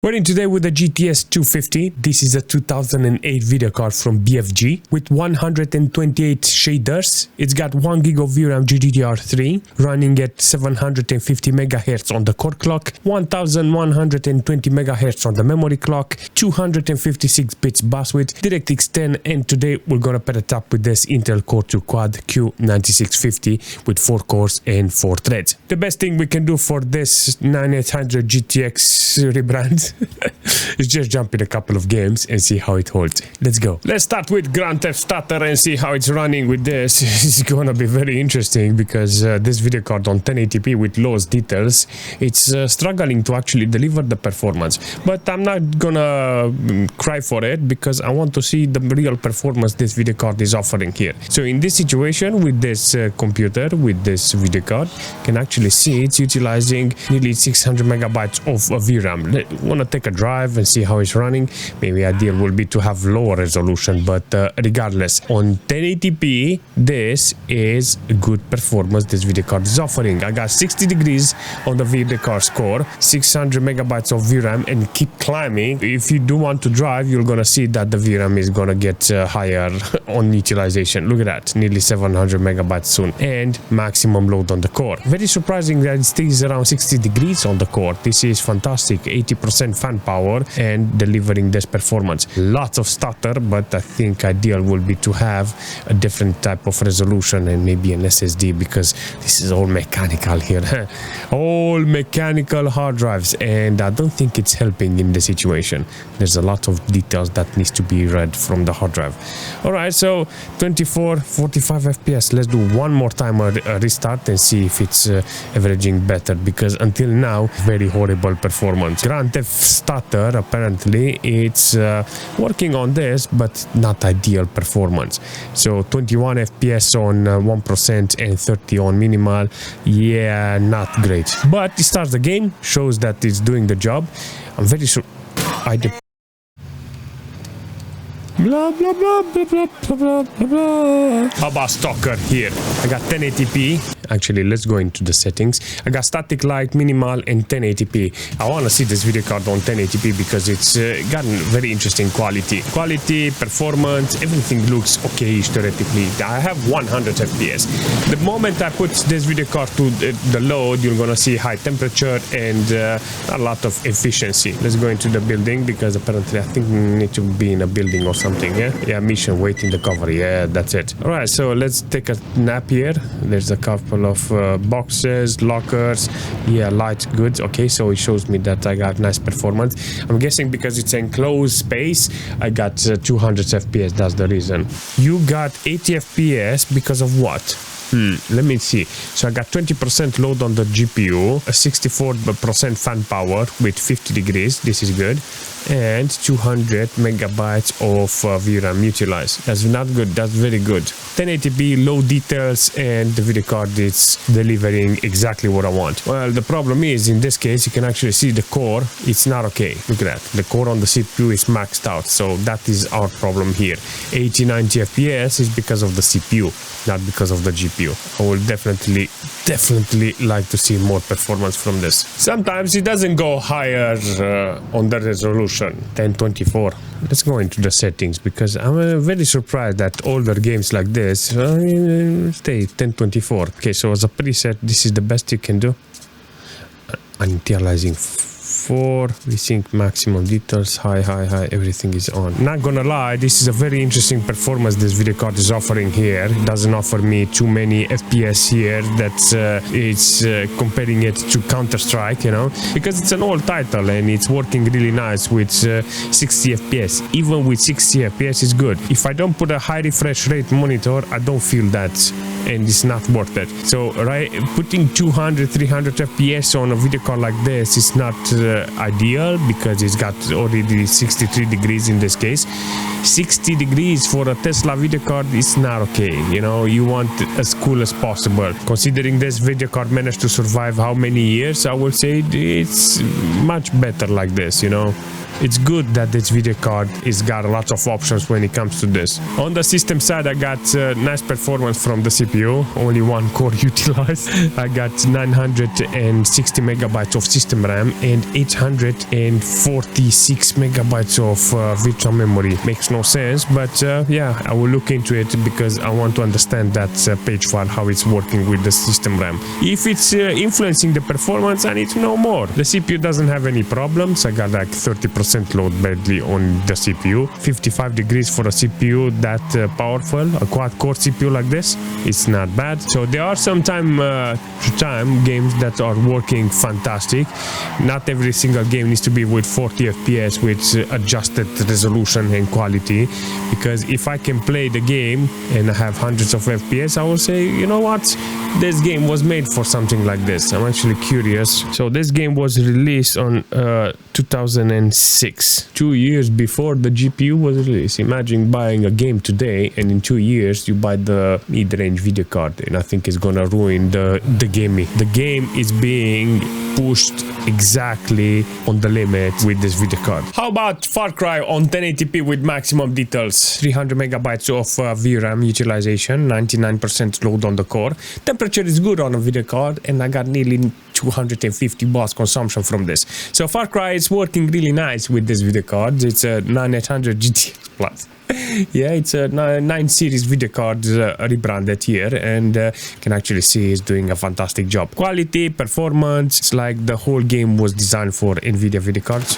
We're in today with the GTS 250. This is a 2008 video card from BFG with 128 shaders. It's got 1 GB of VRAM GDDR3 running at 750 MHz on the core clock, 1120 MHz on the memory clock, 256 bits bus width, DirectX 10, and today we're gonna pair it up with this Intel Core 2 Quad Q9650 with 4 cores and 4 threads. The best thing we can do for this 9800 GTX rebrand is just jump in a couple of games and see how it holds. Let's go. Let's start with Grand Theft Stutter and see how it's running with this. It's gonna be very interesting because this video card on 1080p with lowest details, it's struggling to actually deliver the performance. But I'm not gonna cry for it because I want to see the real performance this video card is offering here. So in this situation with this computer, with this video card, you can actually see it's utilizing nearly 600 megabytes of VRAM. Want to take a drive and see how it's running. Maybe ideal will be to have lower resolution, but regardless, on 1080p this is a good performance this video card is offering. I got 60 degrees on the video card score, 600 megabytes of VRAM, and keep climbing. If you do want to drive, you're gonna see that the VRAM is gonna get higher on utilization. Look at that, nearly 700 megabytes soon, and maximum load on the core. Very surprising that it stays around 60 degrees on the core. This is fantastic. 80% fan power and delivering this performance. Lots of stutter, but I think ideal will be to have a different type of resolution and maybe an SSD, because this is all mechanical here. All mechanical hard drives, and I don't think it's helping in the situation. There's a lot of details that needs to be read from the hard drive. All right, so 24 45 fps. Let's do one more time a restart and see if it's averaging better, because until now very horrible performance. Grand Theft Stutter, apparently it's working on this, but not ideal performance. So 21 fps on 1% and 30 on minimal. Yeah, not great, but it starts the game, shows that it's doing the job. I'm very sure blah blah blah blah blah blah blah blah. How about Stalker here? I got 1080p. Actually, let's go into the settings. I got static light, minimal, and 1080p. I want to see this video card on 1080p because it's gotten very interesting quality. Quality, performance, everything looks okay-ish theoretically. I have 100 FPS. The moment I put this video card to the load, you're gonna see high temperature and a lot of efficiency. Let's go into the building because apparently I think we need to be in a building or something. Yeah, mission, waiting the cover. Yeah, that's it. All right, so let's take a nap here. There's a couple of boxes, lockers. Yeah, lights good. Okay, so it shows me that I got nice performance. I'm guessing because it's enclosed space, I got 200 FPS. That's the reason. You got 80 FPS because of what? Let me see. So I got 20% load on the GPU, a 64% fan power with 50 degrees. This is good. And 200 megabytes of VRAM utilized. That's not good. That's very good. 1080p, low details, and the video card is delivering exactly what I want. Well, the problem is, in this case, you can actually see the core. It's not okay. Look at that. The core on the CPU is maxed out. So that is our problem here. 80-90 FPS is because of the CPU, not because of the GPU. I will definitely like to see more performance from this. Sometimes it doesn't go higher on the resolution. 1024. Let's go into the settings because I'm very surprised that older games like this stay 1024. Okay, so as a preset, this is the best you can do. Initializing 4, we think maximum details, high, everything is on. Not gonna lie, this is a very interesting performance this video card is offering here. It doesn't offer me too many FPS here that it's comparing it to Counter-Strike, you know, because it's an old title and it's working really nice with 60 FPS. Even with 60 FPS is good. If I don't put a high refresh rate monitor, I don't feel that, and it's not worth it. So right, putting 200-300 FPS on a video card like this is not ideal because it's got already 63 degrees in this case. 60 degrees for a Tesla video card is not okay. You know, you want as cool as possible. Considering this video card managed to survive how many years, I would say it's much better like this, you know. It's good that this video card is got a lot of options when it comes to this. On the system side, I got nice performance from the CPU, only one core utilized. I got 960 megabytes of system RAM and 846 megabytes of virtual memory. Makes no sense, but yeah, I will look into it because I want to understand that page file, how it's working with the system RAM. If it's influencing the performance, I need to know more. The CPU doesn't have any problems. I got like 30% load badly on the CPU. 55 degrees for a CPU that powerful, a quad-core CPU like this, it's not bad. So there are some time to time games that are working fantastic. Not every single game needs to be with 40 FPS with adjusted resolution and quality, because if I can play the game and I have hundreds of FPS, I will say, you know what, this game was made for something like this. I'm actually curious. So this game was released on 2006, 2 years before the GPU was released. Imagine buying a game today and in 2 years you buy the mid-range video card, and I think it's gonna ruin the game. The game is being pushed exactly on the limit with this video card. How about Far Cry on 1080p with maximum details? 300 megabytes of VRAM utilization, 99% load on the core. Temperature is good on a video card, and I got nearly 250 watts consumption from this. So Far Cry is working really nice with this video card. It's a 9800 GTS Plus. Yeah, it's a 9 series video card rebranded here, and can actually see it's doing a fantastic job. Quality, performance, it's like the whole game was designed for NVIDIA video cards.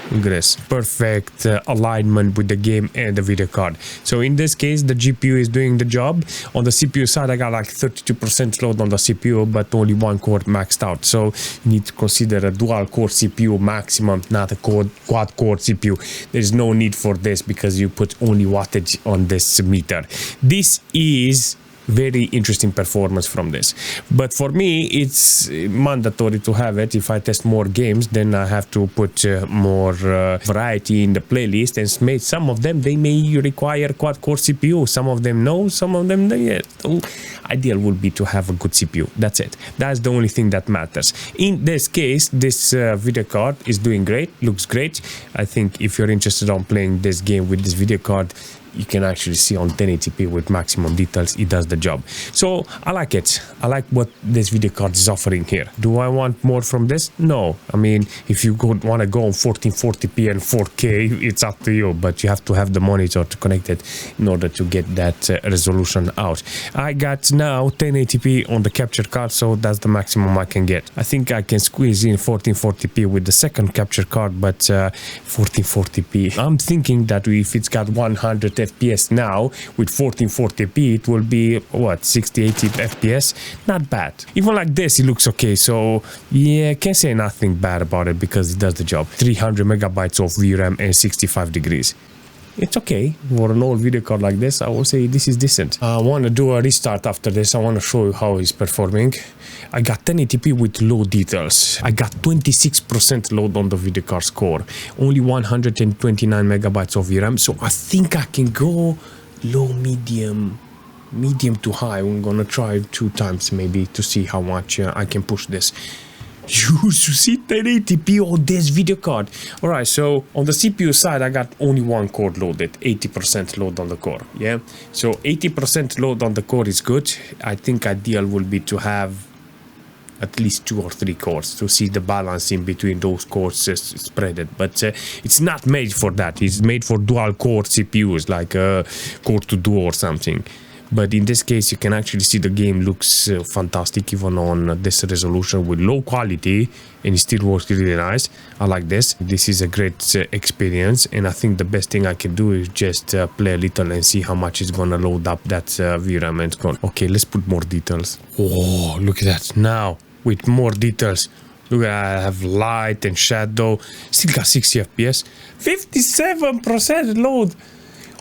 Look at this, perfect alignment with the game and the video card. So in this case, the GPU is doing the job. On the CPU side, I got like 32% load on the CPU, but only one core maxed out. So you need to consider a dual core CPU maximum, not a quad core CPU. There's no need for this because you put only wattage on this meter. This is very interesting performance from this, but for me it's mandatory to have it. If I test more games, then I have to put more variety in the playlist, and some of them they may require quad core CPU, some of them no, some of them yeah. So ideal would be to have a good CPU. That's it. That's the only thing that matters. In this case, this video card is doing great, looks great. I think if you're interested on playing this game with this video card, you can actually see on 1080p with maximum details, it does the job. So I like it. I like what this video card is offering here. Do I want more from this? No. I mean, if you want to go on 1440p and 4K, it's up to you, but you have to have the monitor to connect it in order to get that resolution out. I got now 1080p on the capture card, so that's the maximum I can get. I think I can squeeze in 1440p with the second capture card, but 1440p. I'm thinking that if it's got 100 FPS now with 1440p, it will be what, 60-80 FPS. Not bad. Even like this, it looks okay. So yeah, can't say nothing bad about it because it does the job. 300 megabytes of VRAM and 65 degrees. It's okay for an old video card like this. I will say this is decent. I want to do a restart after this. I want to show you how it's performing. I got 1080p with low details. I got 26% load on the video card's core. Only 129 megabytes of VRAM. So I think I can go low, medium to high. I'm gonna try 2 times maybe to see how much I can push this. You see 1080p on this video card. Alright, so on the CPU side, I got only one core loaded, 80% load on the core. Yeah, so 80% load on the core is good. I think ideal will be to have at least 2 or 3 cores to see the balance in between those cores spreaded, but it's not made for that. It's made for dual core CPUs like Core 2 Duo or something. But in this case, you can actually see the game looks fantastic even on this resolution with low quality, and it still works really nice. I like this. This is a great experience, and I think the best thing I can do is just play a little and see how much it's gonna load up that VRAM and so on. Okay, let's put more details. Oh, look at that. Now with more details, look at that. I have light and shadow. Still got 60 FPS, 57% load.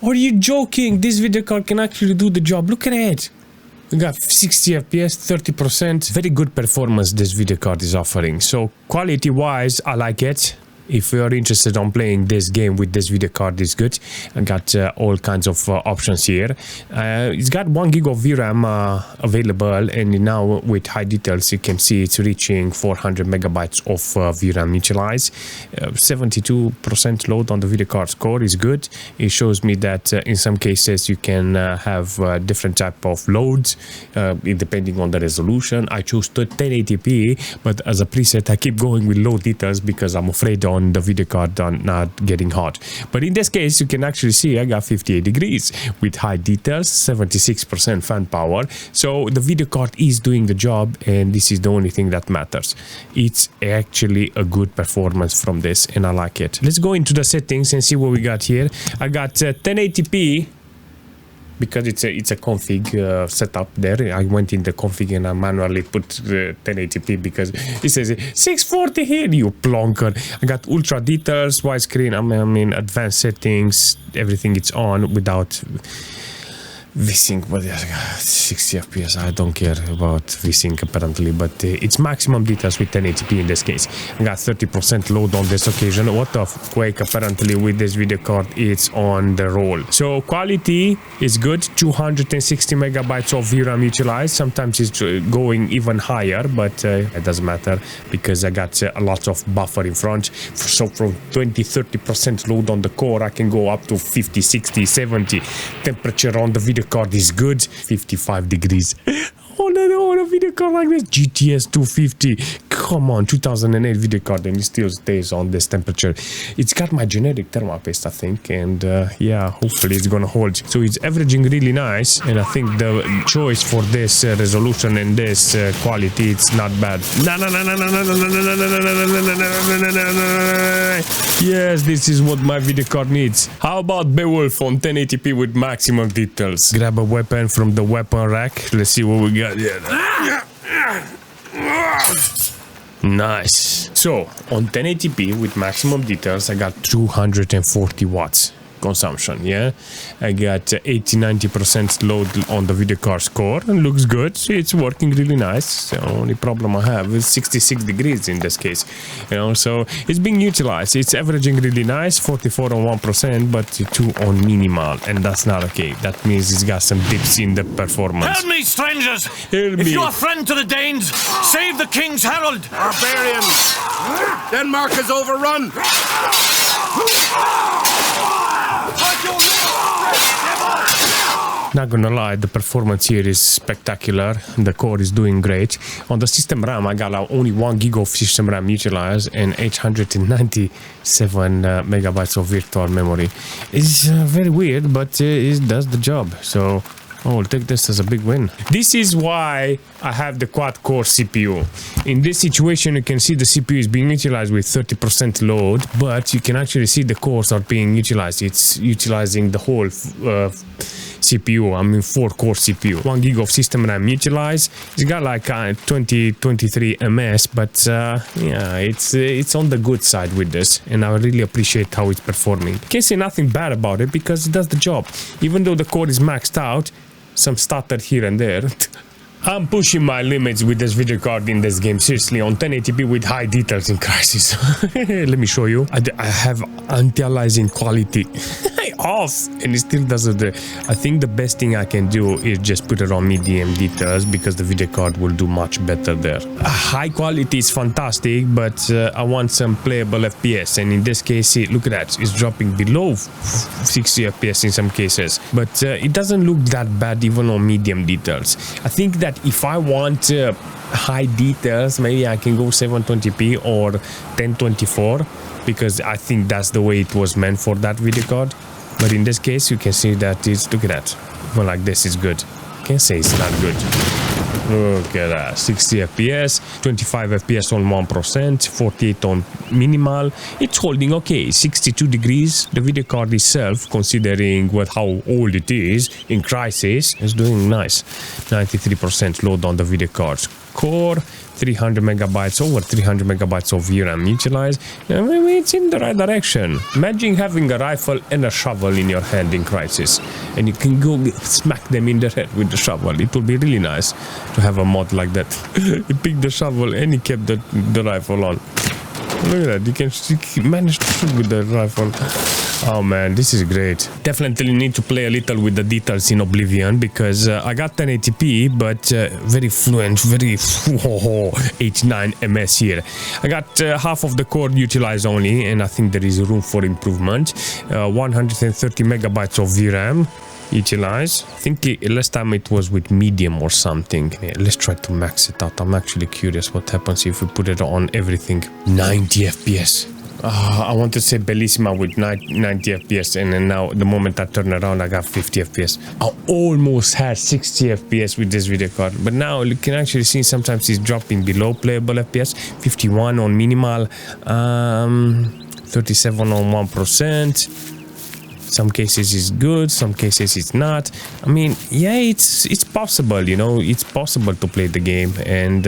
Are you joking? This video card can actually do the job. Look at it. We got 60 FPS, 30%. Very good performance this video card is offering. So quality wise, I like it. if you are interested on playing this game with this video card, is good. I got all kinds of options here. It's got 1 gig of VRAM available, and now with high details you can see it's reaching 400 megabytes of VRAM utilized. 72% load on the video card's core is good. It shows me that in some cases you can have different type of loads depending on the resolution. I chose 1080p, but as a preset I keep going with low details because I'm afraid on the video card not getting hot. But in this case you can actually see I got 58 degrees with high details, 76% fan power. So the video card is doing the job, and this is the only thing that matters. It's actually a good performance from this, and I like it. Let's go into the settings and see what we got here. I got 1080p because it's a config setup there. I went in the config and I manually put 1080p because it says 640 here, you plonker. I got ultra details, widescreen, I mean advanced settings, everything it's on without VSync, but 60 FPS. I don't care about VSync apparently, but it's maximum details with 1080p in this case. I got 30% load on this occasion. What the Quake, apparently with this video card it's on the roll. So quality is good, 260 megabytes of VRAM utilized. Sometimes it's going even higher, but it doesn't matter because I got a lot of buffer in front. So from 20-30% load on the core I can go up to 50, 60, 70. Temperature on the video card is good, 55 degrees. On a video card like this, GTS 250, come on, 2008 video card, and it still stays on this temperature. It's got my generic thermal paste, I think, and yeah, hopefully it's gonna hold. So it's averaging really nice, and I think the choice for this resolution and this quality, it's not bad. Yes, this is what my video card needs. How about Beowulf on 1080p with maximum details? Grab a weapon from the weapon rack. Let's see what we got. Nice. So on 1080p with maximum details I got 240 watts consumption. Yeah, I got 80-90% load on the video card's core and looks good. It's working really nice. The only problem I have is 66 degrees in this case, you know, so it's being utilized. It's averaging really nice, 44 on 1%, but 2 on minimal, and that's not okay. That means it's got some dips in the performance. Help me, strangers! Help me. If you're a friend to the Danes, save the King's Herald! Barbarians! Denmark is overrun! Not gonna lie, the performance here is spectacular. The core is doing great. On the system RAM, I got only 1 gig of system RAM utilized and 897 megabytes of virtual memory. It's very weird, but it does the job. So I'll take this as a big win. This is why I have the quad-core CPU. In this situation, you can see the CPU is being utilized with 30% load, but you can actually see the cores are being utilized. It's utilizing the whole CPU, I mean 4-core CPU. 1 gig of system RAM utilized. It's got like 23 ms, but yeah, it's on the good side with this, and I really appreciate how it's performing. Can't say nothing bad about it because it does the job. Even though the core is maxed out, some stutter here and there. I'm pushing my limits with this video card in this game, seriously, on 1080p with high details in Crysis. Let me show you. I have anti-aliasing quality off, and it still does it. I think the best thing I can do is just put it on medium details because the video card will do much better there. High quality is fantastic, but I want some playable FPS, and in this case, see, look at that, it's dropping below 60 FPS in some cases, but it doesn't look that bad even on medium details. I think that if I want high details, maybe I can go 720p or 1024 because I think that's the way it was meant for that video card. But in this case, you can see that it's, look at that, well, like this is good. Can't say it's not good. Look at that, 60 FPS, 25 FPS on 1%, 48 on minimal. It's holding okay, 62 degrees. The video card itself, considering how old it is in Crysis, is doing nice. 93% load on the video card's core, 300 megabytes, over 300 megabytes of VRAM utilized. Maybe it's in the right direction. Imagine having a rifle and a shovel in your hand in Crysis, and you can go smack them in the head with the shovel. It would be really nice to have a mod like that. He picked the shovel and he kept the rifle on. Look at that. You can manage to shoot with the rifle. Oh man, this is great. Definitely need to play a little with the details in Oblivion because I got 1080p, but very fluent, very 89 ms here. I got half of the core utilized only, and I think there is room for improvement. 130 megabytes of VRAM utilized. I think last time it was with medium or something. Yeah, let's try to max it out. I'm actually curious what happens if we put it on everything. 90 FPS. I want to say Bellissima with 90 FPS, and then now the moment I turn around I got 50 FPS. I almost had 60 FPS with this video card, but now you can actually see sometimes it's dropping below playable FPS. 51 on minimal, 37 on 1%. Some cases it's good, some cases it's not. I mean, yeah, it's possible, you know, it's possible to play the game and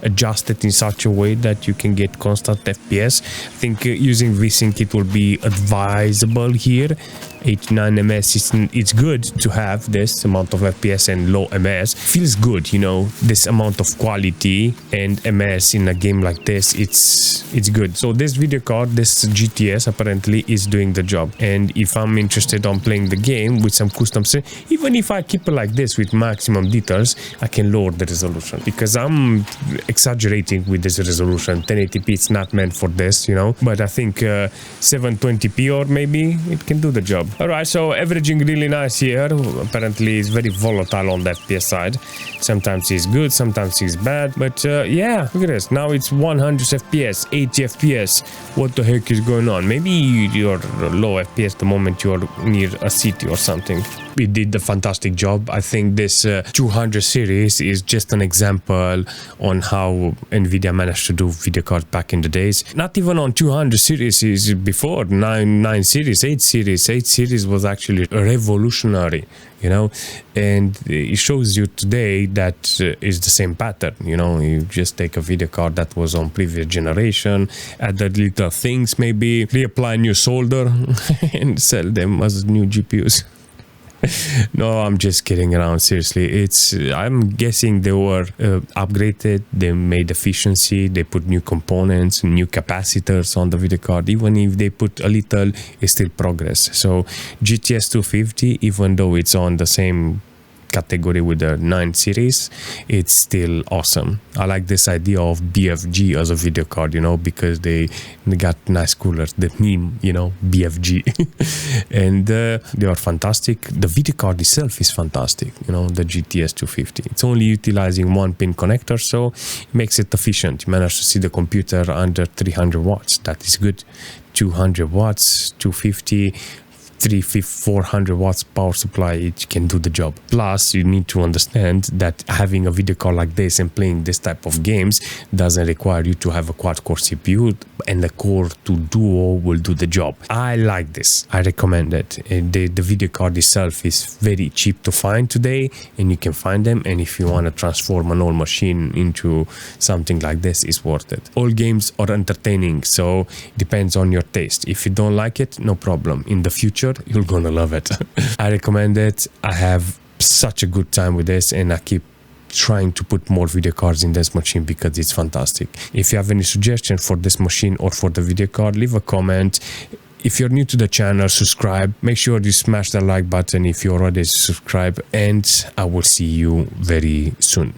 adjust it in such a way that you can get constant FPS. I think using VSync it will be advisable here. 89 ms, it's good to have this amount of FPS and low ms. Feels good, you know, this amount of quality and ms in a game like this, it's good. So this video card, this GTS apparently is doing the job, and if I'm interested on playing the game with some custom set, even if I keep it like this with maximum details, I can lower the resolution because I'm exaggerating with this resolution. 1080p it's not meant for this, you know, but I think 720p or maybe it can do the job. Alright, so averaging really nice here. Apparently it's very volatile on the FPS side. Sometimes it's good, sometimes it's bad, but yeah, look at this. Now it's 100 FPS, 80 FPS. What the heck is going on? Maybe you're low FPS the moment you're near a city or something. It did a fantastic job. I think this 200 series is just an example on how Nvidia managed to do video cards back in the days. Not even on 200 series is before 9 series, 8 series. 8 series was actually revolutionary, you know, and it shows you today that is the same pattern. You know, you just take a video card that was on previous generation, add the little things, maybe reapply new solder and sell them as new GPUs. No, I'm just kidding around. Seriously, I'm guessing they were upgraded, they made efficiency, they put new components, new capacitors on the video card. Even if they put a little, it's still progress. So GTS 250, even though it's on the same category with the 9 series, it's still awesome. I like this idea of BFG as a video card, you know, because they got nice coolers, the name, you know, BFG. And they are fantastic. The video card itself is fantastic, you know, the GTS 250. It's only utilizing 1 pin connector, so it makes it efficient. You manage to see the computer under 300 watts. That is good. 200 watts, 250, 400 watts power supply, it can do the job. Plus, you need to understand that having a video card like this and playing this type of games doesn't require you to have a quad-core CPU, and the Core 2 Duo will do the job. I like this. I recommend it. The video card itself is very cheap to find today, and you can find them, and if you want to transform an old machine into something like this, it's worth it. All games are entertaining, so it depends on your taste. If you don't like it, no problem. In the future, you're gonna love it. I recommend it. I have such a good time with this, and I keep trying to put more video cards in this machine because it's fantastic. If you have any suggestions for this machine or for the video card, leave a comment. If you're new to the channel, subscribe. Make sure you smash the like button if you already subscribed, and I will see you very soon.